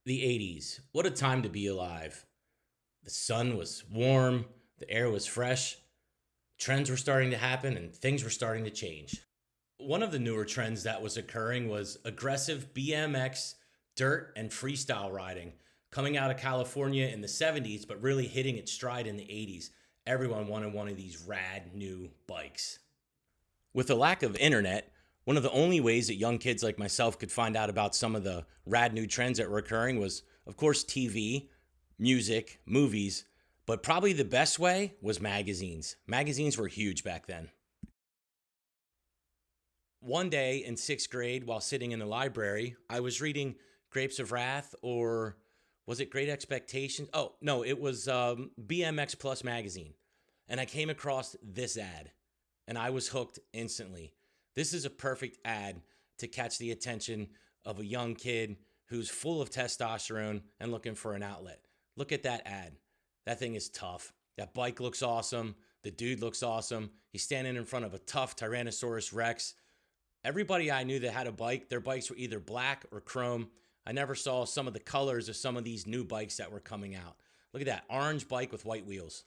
The 80s. What a time to be alive. The sun was warm, the air was fresh, trends were starting to happen, and things were starting to change. One of the newer trends that was occurring was aggressive BMX, dirt, and freestyle riding, coming out of California in the 70s, but really hitting its stride in the 80s. Everyone wanted one of these rad new bikes. With the lack of internet, one of the only ways that young kids like myself could find out about some of the rad new trends that were occurring was, of course, TV, music, movies, but probably the best way was magazines. Magazines were huge back then. One day in sixth grade, while sitting in the library, I was reading Grapes of Wrath, or was it Great Expectations? Oh, no, it was BMX Plus magazine. And I came across this ad, and I was hooked instantly. This is a perfect ad to catch the attention of a young kid who's full of testosterone and looking for an outlet. Look at that ad. That thing is tough. That bike looks awesome. The dude looks awesome. He's standing in front of a tough Tyrannosaurus Rex. Everybody I knew that had a bike, their bikes were either black or chrome. I never saw some of the colors of some of these new bikes that were coming out. Look at that orange bike with white wheels.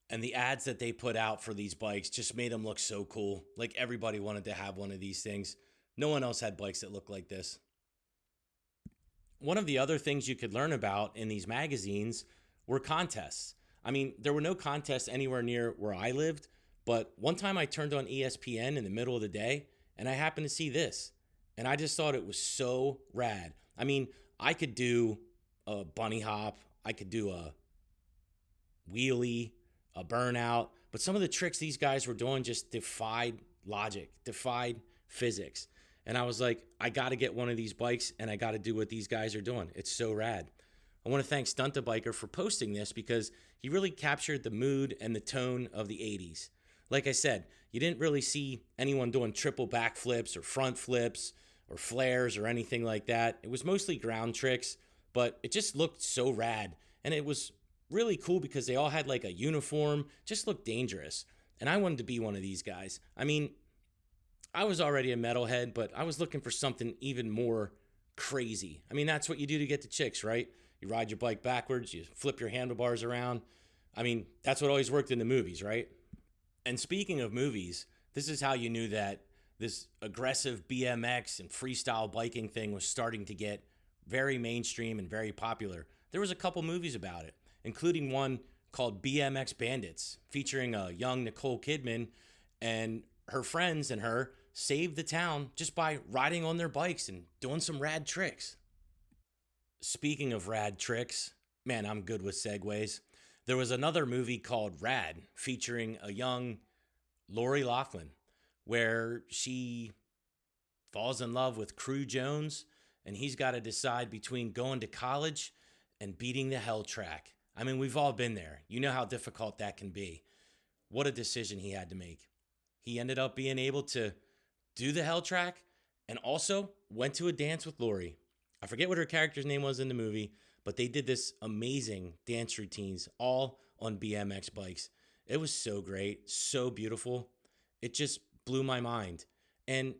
And the ads that they put out for these bikes just made them look so cool. Like everybody wanted to have one of these things. No one else had bikes that looked like this. One of the other things you could learn about in these magazines were contests. I mean, there were no contests anywhere near where I lived, but one time I turned on ESPN in the middle of the day and I happened to see this. And I just thought it was so rad. I mean, I could do a bunny hop, I could do a wheelie, a burnout, but some of the tricks these guys were doing just defied logic, defied physics. And I was like, I got to get one of these bikes and I got to do what these guys are doing. It's so rad. I want to thank Stunta Biker for posting this because he really captured the mood and the tone of the 80s. Like I said, you didn't really see anyone doing triple backflips or front flips or flares or anything like that. It was mostly ground tricks, but it just looked so rad. And it was really cool because they all had like a uniform, just looked dangerous. And I wanted to be one of these guys. I mean, I was already a metalhead, but I was looking for something even more crazy. I mean, that's what you do to get the chicks, right? You ride your bike backwards, you flip your handlebars around. I mean, that's what always worked in the movies, right? And speaking of movies, this is how you knew that this aggressive BMX and freestyle biking thing was starting to get very mainstream and very popular. There was a couple movies about it, including one called BMX Bandits, featuring a young Nicole Kidman, and her friends and her saved the town just by riding on their bikes and doing some rad tricks. Speaking of rad tricks, man, I'm good with segues. There was another movie called Rad featuring a young Lori Loughlin where she falls in love with Crew Jones and he's got to decide between going to college and beating the hell track. I mean, we've all been there. You know how difficult that can be. What a decision he had to make. He ended up being able to do the hell track and also went to a dance with Lori. I forget what her character's name was in the movie, but they did this amazing dance routines all on BMX bikes. It was so great, so beautiful. It just blew my mind. And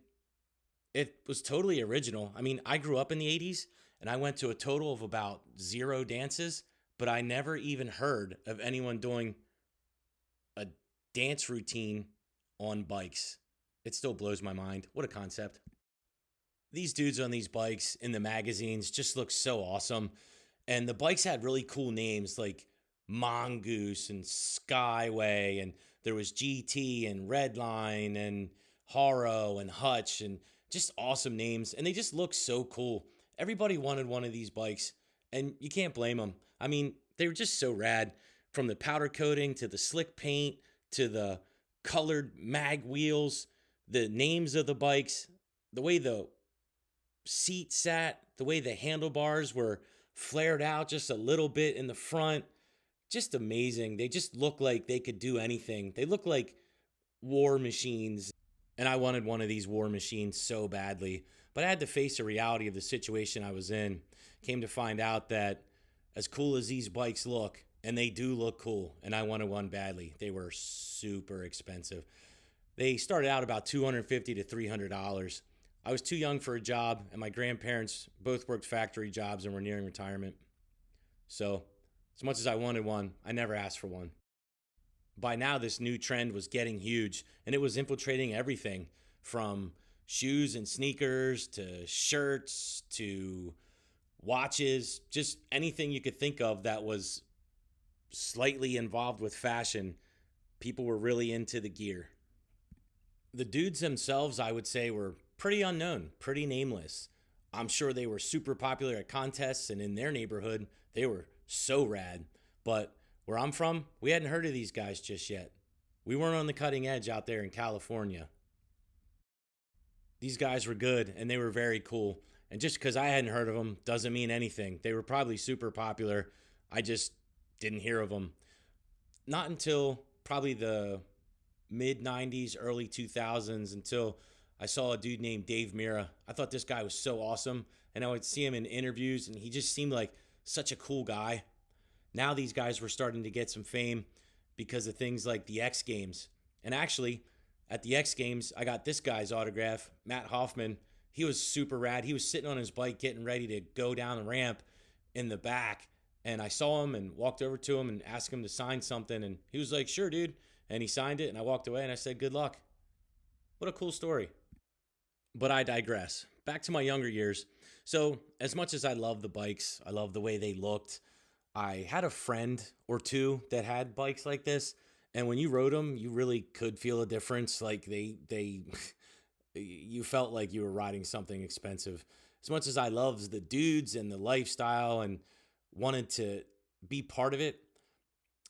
it was totally original. I mean, I grew up in the 80s and I went to a total of about 0 dances, but I never even heard of anyone doing a dance routine on bikes. It still blows my mind. What a concept. These dudes on these bikes in the magazines just look so awesome. And the bikes had really cool names like Mongoose and Skyway. And there was GT and Redline and Haro and Hutch and just awesome names. And they just look so cool. Everybody wanted one of these bikes and you can't blame them. I mean, they were just so rad, from the powder coating to the slick paint to the colored mag wheels, the names of the bikes, the way the seat sat, the way the handlebars were flared out just a little bit in the front. Just amazing. They just look like they could do anything. They look like war machines. And I wanted one of these war machines so badly. But I had to face the reality of the situation I was in. Came to find out that as cool as these bikes look, and they do look cool, and I wanted one badly, they were super expensive. They started out about $250 to $300. I was too young for a job, and my grandparents both worked factory jobs and were nearing retirement. So, as much as I wanted one, I never asked for one. By now, this new trend was getting huge, and it was infiltrating everything from shoes and sneakers to shirts to watches, just anything you could think of that was slightly involved with fashion. People were really into the gear. The dudes themselves, I would say, were pretty unknown, pretty nameless. I'm sure they were super popular at contests, and in their neighborhood, they were so rad. But where I'm from, we hadn't heard of these guys just yet. We weren't on the cutting edge out there in California. These guys were good, and they were very cool. And just because I hadn't heard of them doesn't mean anything. They were probably super popular. I just didn't hear of them. Not until probably the mid 90s, early 2000s, until I saw a dude named Dave Mira. I thought this guy was so awesome, and I would see him in interviews, and he just seemed like such a cool guy. Now these guys were starting to get some fame because of things like the X Games. And actually, at the X Games, I got this guy's autograph, Matt Hoffman. He was super rad. He was sitting on his bike getting ready to go down the ramp in the back. And I saw him and walked over to him and asked him to sign something. And he was like, sure, dude. And he signed it, and I walked away and I said, good luck. What a cool story. But I digress. Back to my younger years. So, as much as I love the bikes, I love the way they looked. I had a friend or two that had bikes like this, and when you rode them, you really could feel a difference. Like you felt like you were riding something expensive. As much as I loved the dudes and the lifestyle and wanted to be part of it,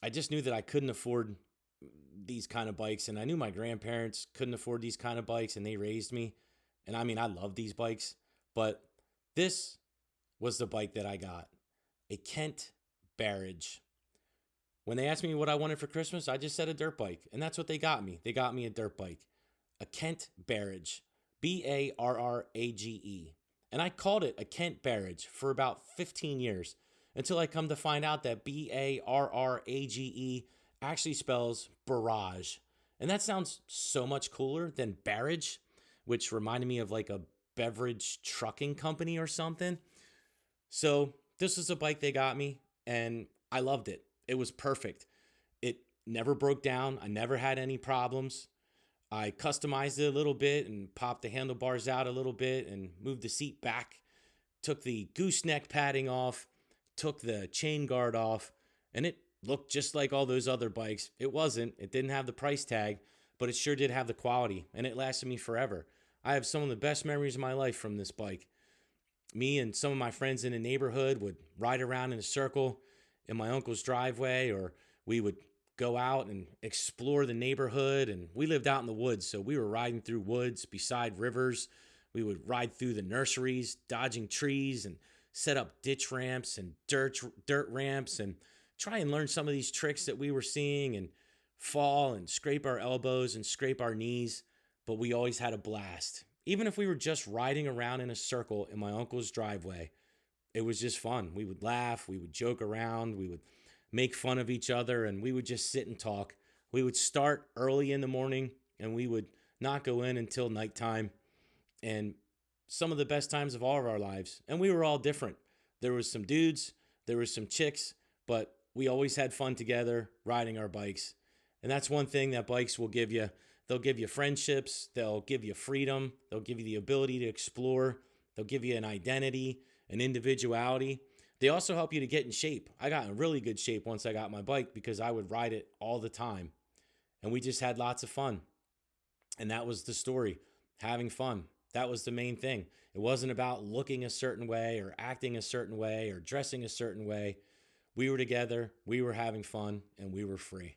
I just knew that I couldn't afford these kind of bikes, and I knew my grandparents couldn't afford these kind of bikes, and they raised me. And I mean, I love these bikes, but this was the bike that I got, a Kent Barrage. When they asked me what I wanted for Christmas, I just said a dirt bike, and that's what they got me. They got me a dirt bike, a Kent Barrage, Barrage. And I called it a Kent Barrage for about 15 years until I come to find out that Barrage actually spells barrage. And that sounds so much cooler than barrage, which reminded me of like a beverage trucking company or something. So this was a bike they got me, and I loved it. It was perfect. It never broke down. I never had any problems. I customized it a little bit and popped the handlebars out a little bit and moved the seat back, took the gooseneck padding off, took the chain guard off, and it looked just like all those other bikes. It wasn't. It didn't have the price tag, but it sure did have the quality, and it lasted me forever. I have some of the best memories of my life from this bike. Me and some of my friends in the neighborhood would ride around in a circle in my uncle's driveway, or we would go out and explore the neighborhood. And we lived out in the woods, so we were riding through woods beside rivers. We would ride through the nurseries, dodging trees, and set up ditch ramps and dirt ramps, and try and learn some of these tricks that we were seeing, and fall and scrape our elbows and scrape our knees. But we always had a blast. Even if we were just riding around in a circle in my uncle's driveway, it was just fun. We would laugh, we would joke around, we would make fun of each other, and we would just sit and talk. We would start early in the morning, and we would not go in until nighttime. And some of the best times of all of our lives. And we were all different. There was some dudes, there was some chicks, but we always had fun together riding our bikes. And that's one thing that bikes will give you. They'll give you friendships. They'll give you freedom. They'll give you the ability to explore. They'll give you an identity, an individuality. They also help you to get in shape. I got in really good shape once I got my bike because I would ride it all the time. And we just had lots of fun. And that was the story, having fun. That was the main thing. It wasn't about looking a certain way or acting a certain way or dressing a certain way. We were together, we were having fun, and we were free.